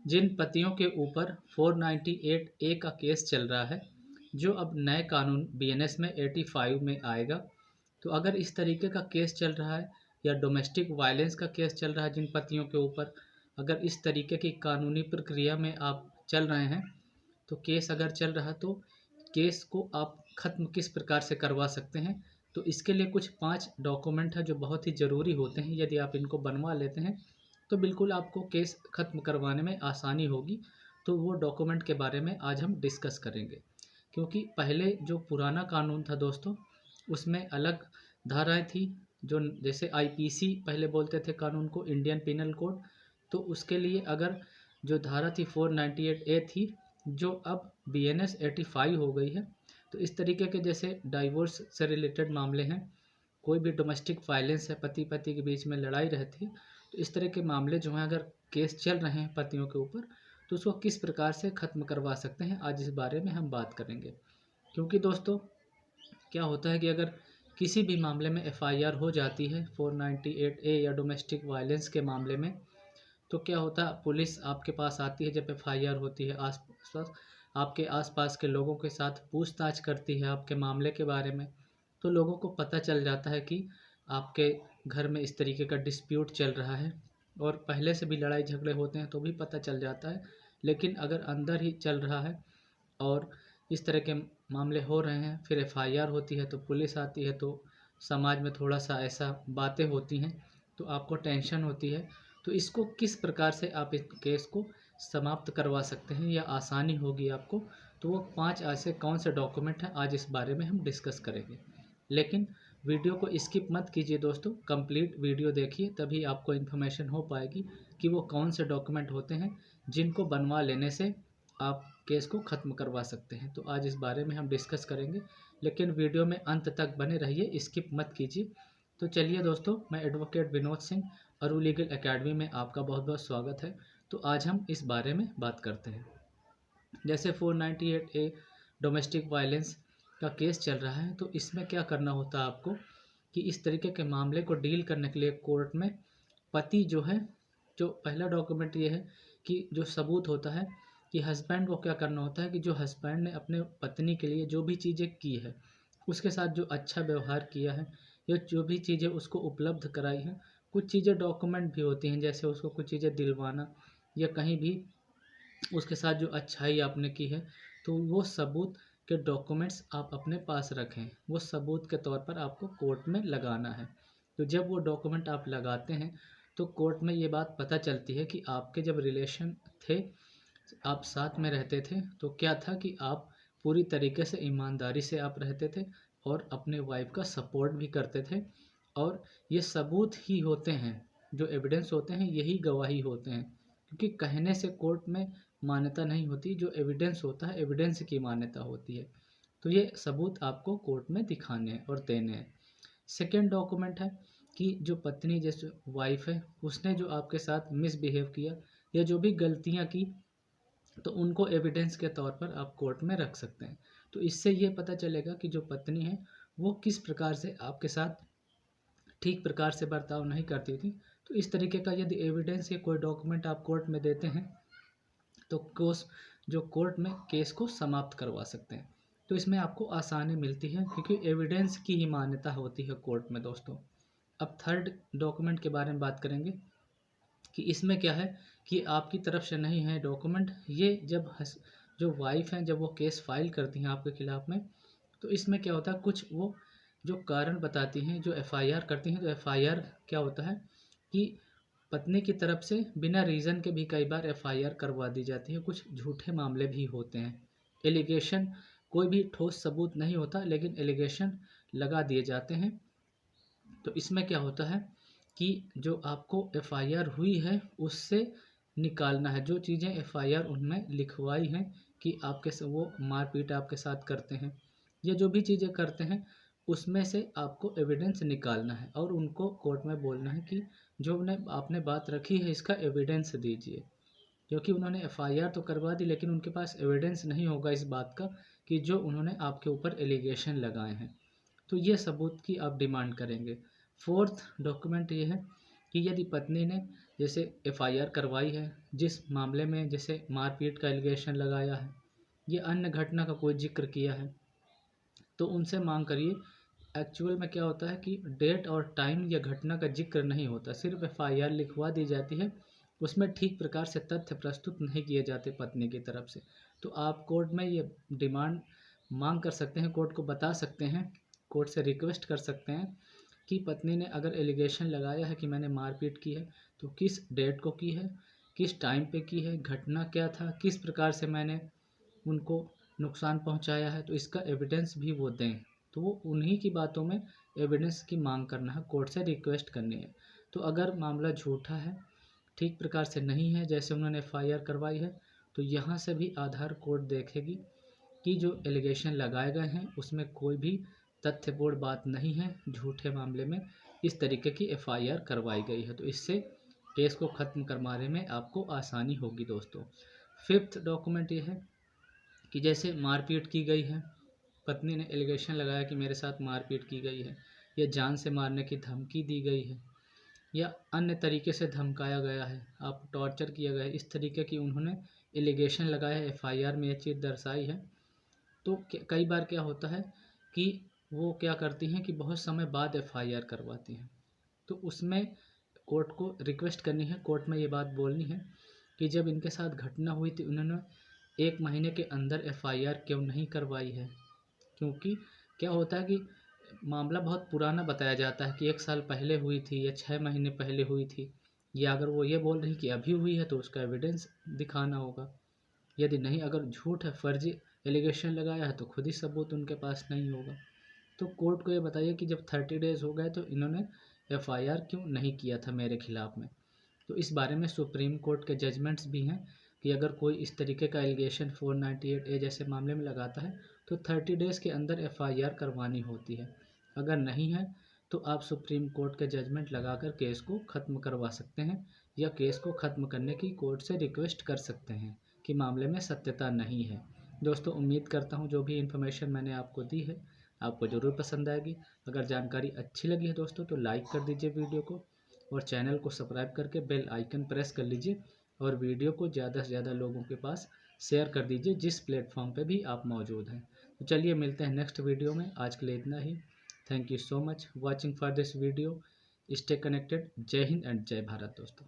जिन पतियों के ऊपर 498 ए का केस चल रहा है, जो अब नए कानून बीएनएस में 85 में आएगा। तो अगर इस तरीके का केस चल रहा है या डोमेस्टिक वायलेंस का केस चल रहा है जिन पतियों के ऊपर, अगर इस तरीके की कानूनी प्रक्रिया में आप चल रहे हैं, तो केस अगर चल रहा तो केस को आप ख़त्म किस प्रकार से करवा सकते हैं। तो इसके लिए कुछ 5 डॉक्यूमेंट हैं जो बहुत ही ज़रूरी होते हैं। यदि आप इनको बनवा लेते हैं तो बिल्कुल आपको केस ख़त्म करवाने में आसानी होगी। तो वो डॉक्यूमेंट के बारे में आज हम डिस्कस करेंगे। क्योंकि पहले जो पुराना कानून था दोस्तों, उसमें अलग धाराएं थी। जो जैसे आईपीसी पहले बोलते थे कानून को, इंडियन पिनल कोड। तो उसके लिए अगर जो धारा थी 498 ए थी, जो अब बीएनएस 85 हो गई है। तो इस तरीके के जैसे डाइवोर्स से रिलेटेड मामले हैं, कोई भी डोमेस्टिक वायलेंस है, पति पति के बीच में लड़ाई रहती है, तो इस तरह के मामले जो हैं अगर केस चल रहे हैं पतियों के ऊपर, तो उसको किस प्रकार से ख़त्म करवा सकते हैं, आज इस बारे में हम बात करेंगे। क्योंकि दोस्तों क्या होता है कि अगर किसी भी मामले में एफआईआर हो जाती है 498 ए या डोमेस्टिक वायलेंस के मामले में, तो क्या होता है, पुलिस आपके पास आती है जब एफआईआर होती है, आस पास आपके आसपास के लोगों के साथ पूछताछ करती है आपके मामले के बारे में। तो लोगों को पता चल जाता है कि आपके घर में इस तरीके का डिस्प्यूट चल रहा है, और पहले से भी लड़ाई झगड़े होते हैं तो भी पता चल जाता है। लेकिन अगर अंदर ही चल रहा है और इस तरह के मामले हो रहे हैं, फिर एफआईआर होती है तो पुलिस आती है, तो समाज में थोड़ा सा ऐसा बातें होती हैं, तो आपको टेंशन होती है। तो इसको किस प्रकार से आप इस केस को समाप्त करवा सकते हैं या आसानी होगी आपको, तो वो 5 ऐसे कौन से डॉक्यूमेंट हैं, आज इस बारे में हम डिस्कस करेंगे। लेकिन वीडियो को स्किप मत कीजिए दोस्तों, कंप्लीट वीडियो देखिए, तभी आपको इन्फॉर्मेशन हो पाएगी कि वो कौन से डॉक्यूमेंट होते हैं जिनको बनवा लेने से आप केस को ख़त्म करवा सकते हैं। तो आज इस बारे में हम डिस्कस करेंगे, लेकिन वीडियो में अंत तक बने रहिए, स्किप मत कीजिए। तो चलिए दोस्तों, मैं एडवोकेट विनोद सिंह, अरू लीगल एकेडमी में आपका बहुत बहुत स्वागत है। तो आज हम इस बारे में बात करते हैं। जैसे 498 ए डोमेस्टिक वायलेंस का केस चल रहा है, तो इसमें क्या करना होता है आपको कि इस तरीके के मामले को डील करने के लिए कोर्ट में पति जो है, जो पहला डॉक्यूमेंट ये है कि जो सबूत होता है कि हस्बैंड को क्या करना होता है कि जो हस्बैंड ने अपने पत्नी के लिए जो भी चीज़ें की है, उसके साथ जो अच्छा व्यवहार किया है, या जो भी चीज़ें उसको उपलब्ध कराई हैं, कुछ चीज़ें डॉक्यूमेंट भी होती हैं, जैसे उसको कुछ चीज़ें दिलवाना या कहीं भी उसके साथ जो अच्छाई आपने की है, तो वो सबूत के डॉक्यूमेंट्स आप अपने पास रखें। वो सबूत के तौर पर आपको कोर्ट में लगाना है। तो जब वो डॉक्यूमेंट आप लगाते हैं, तो कोर्ट में ये बात पता चलती है कि आपके जब रिलेशन थे, आप साथ में रहते थे, तो क्या था कि आप पूरी तरीके से ईमानदारी से आप रहते थे और अपने वाइफ का सपोर्ट भी करते थे। और ये सबूत ही होते हैं, जो एविडेंस होते हैं यही गवाही होते हैं। क्योंकि कहने से कोर्ट में मान्यता नहीं होती, जो एविडेंस होता है एविडेंस की मान्यता होती है। तो ये सबूत आपको कोर्ट में दिखाने हैं और देने हैं। सेकेंड डॉक्यूमेंट है कि जो पत्नी जैसे वाइफ है, उसने जो आपके साथ मिसबिहेव किया या जो भी गलतियां की, तो उनको एविडेंस के तौर पर आप कोर्ट में रख सकते हैं। तो इससे ये पता चलेगा कि जो पत्नी है वो किस प्रकार से आपके साथ ठीक प्रकार से बर्ताव नहीं करती थी। तो इस तरीके का यदि एविडेंस या कोई डॉक्यूमेंट आप कोर्ट में देते हैं, तो जो कोर्ट में केस को समाप्त करवा सकते हैं। तो इसमें आपको आसानी मिलती है, क्योंकि एविडेंस की ही मान्यता होती है कोर्ट में दोस्तों। अब थर्ड डॉक्यूमेंट के बारे में बात करेंगे कि इसमें क्या है कि आपकी तरफ से नहीं है डॉक्यूमेंट, ये जब जो वाइफ हैं जब वो केस फाइल करती हैं आपके खिलाफ में, तो इसमें क्या होता है, कुछ वो जो कारण बताती हैं, जो एफआईआर करती हैं, तो एफआईआर क्या होता है कि पत्नी की तरफ से बिना रीज़न के भी कई बार एफआईआर करवा दी जाती है। कुछ झूठे मामले भी होते हैं, एलिगेशन, कोई भी ठोस सबूत नहीं होता, लेकिन एलिगेशन लगा दिए जाते हैं। तो इसमें क्या होता है कि जो आपको एफआईआर हुई है उससे निकालना है, जो चीज़ें एफआईआर उनमें लिखवाई हैं कि वो मारपीट आपके साथ करते हैं या जो भी चीज़ें करते हैं, उसमें से आपको एविडेंस निकालना है और उनको कोर्ट में बोलना है कि जो आपने बात रखी है इसका एविडेंस दीजिए। क्योंकि उन्होंने एफआईआर तो करवा दी, लेकिन उनके पास एविडेंस नहीं होगा इस बात का कि जो उन्होंने आपके ऊपर एलिगेशन लगाए हैं। तो ये सबूत की आप डिमांड करेंगे। फोर्थ डॉक्यूमेंट ये है कि यदि पत्नी ने जैसे एफआईआर करवाई है, जिस मामले में जैसे मारपीट का एलिगेशन लगाया है या अन्य घटना का कोई जिक्र किया है, तो उनसे मांग करिए। एक्चुअल में क्या होता है कि डेट और टाइम या घटना का जिक्र नहीं होता, सिर्फ एफआईआर लिखवा दी जाती है। उसमें ठीक प्रकार से तथ्य प्रस्तुत नहीं किए जाते पत्नी की तरफ से। तो आप कोर्ट में ये डिमांड मांग कर सकते हैं, कोर्ट को बता सकते हैं, कोर्ट से रिक्वेस्ट कर सकते हैं कि पत्नी ने अगर एलिगेशन लगाया है कि मैंने मारपीट की है, तो किस डेट को की है, किस टाइम पे की है, घटना क्या था, किस प्रकार से मैंने उनको नुकसान पहुंचाया है, तो इसका एविडेंस भी वो दें। तो वो उन्हीं की बातों में एविडेंस की मांग करना है, कोर्ट से रिक्वेस्ट करनी है। तो अगर मामला झूठा है, ठीक प्रकार से नहीं है जैसे उन्होंने एफआईआर करवाई है, तो यहाँ से भी आधार कोर्ट देखेगी कि जो एलिगेशन लगाए गए हैं उसमें कोई भी तथ्यपूर्ण बात नहीं है, झूठे मामले में इस तरीके की एफआईआर करवाई गई है। तो इससे केस को ख़त्म करवाने में आपको आसानी होगी दोस्तों। फिफ्थ डॉक्यूमेंट ये है कि जैसे मारपीट की गई है, पत्नी ने एलिगेशन लगाया कि मेरे साथ मारपीट की गई है या जान से मारने की धमकी दी गई है या अन्य तरीके से धमकाया गया है, आप टॉर्चर किया गया है, इस तरीके की उन्होंने एलिगेशन लगाया है, एफआईआर में ये चीज़ दर्शाई है। तो कई बार क्या होता है कि वो क्या करती हैं कि बहुत समय बाद एफआईआर करवाती हैं। तो उसमें कोर्ट को रिक्वेस्ट करनी है, कोर्ट में ये बात बोलनी है कि जब इनके साथ घटना हुई थी उन्होंने 1 महीने के अंदर एफआईआर क्यों नहीं करवाई है। क्योंकि क्या होता है कि मामला बहुत पुराना बताया जाता है कि 1 साल पहले हुई थी या 6 महीने पहले हुई थी, या अगर वो ये बोल रही कि अभी हुई है तो उसका एविडेंस दिखाना होगा। यदि नहीं, अगर झूठ है, फर्जी एलिगेशन लगाया है, तो खुद ही सबूत उनके पास नहीं होगा। तो कोर्ट को ये बताइए कि जब 30 डेज़ हो गए तो इन्होंने एफआईआर क्यों नहीं किया था मेरे खिलाफ़ में। तो इस बारे में सुप्रीम कोर्ट के जजमेंट्स भी हैं कि अगर कोई इस तरीके का एलिगेशन 498A जैसे मामले में लगाता है तो 30 डेज़ के अंदर एफआईआर करवानी होती है। अगर नहीं है तो आप सुप्रीम कोर्ट के जजमेंट लगाकर केस को ख़त्म करवा सकते हैं या केस को ख़त्म करने की कोर्ट से रिक्वेस्ट कर सकते हैं कि मामले में सत्यता नहीं है। दोस्तों, उम्मीद करता हूँ जो भी इन्फॉर्मेशन मैंने आपको दी है आपको ज़रूर पसंद आएगी। अगर जानकारी अच्छी लगी है दोस्तों तो लाइक कर दीजिए वीडियो को और चैनल को सब्सक्राइब करके बेल आइकन प्रेस कर लीजिए और वीडियो को ज़्यादा से ज़्यादा लोगों के पास शेयर कर दीजिए जिस प्लेटफॉर्म पे भी आप मौजूद हैं। तो चलिए मिलते हैं नेक्स्ट वीडियो में, आज के लिए इतना ही। Thank you so much watching for this video. Stay connected. जय हिंद एंड जय भारत दोस्तों।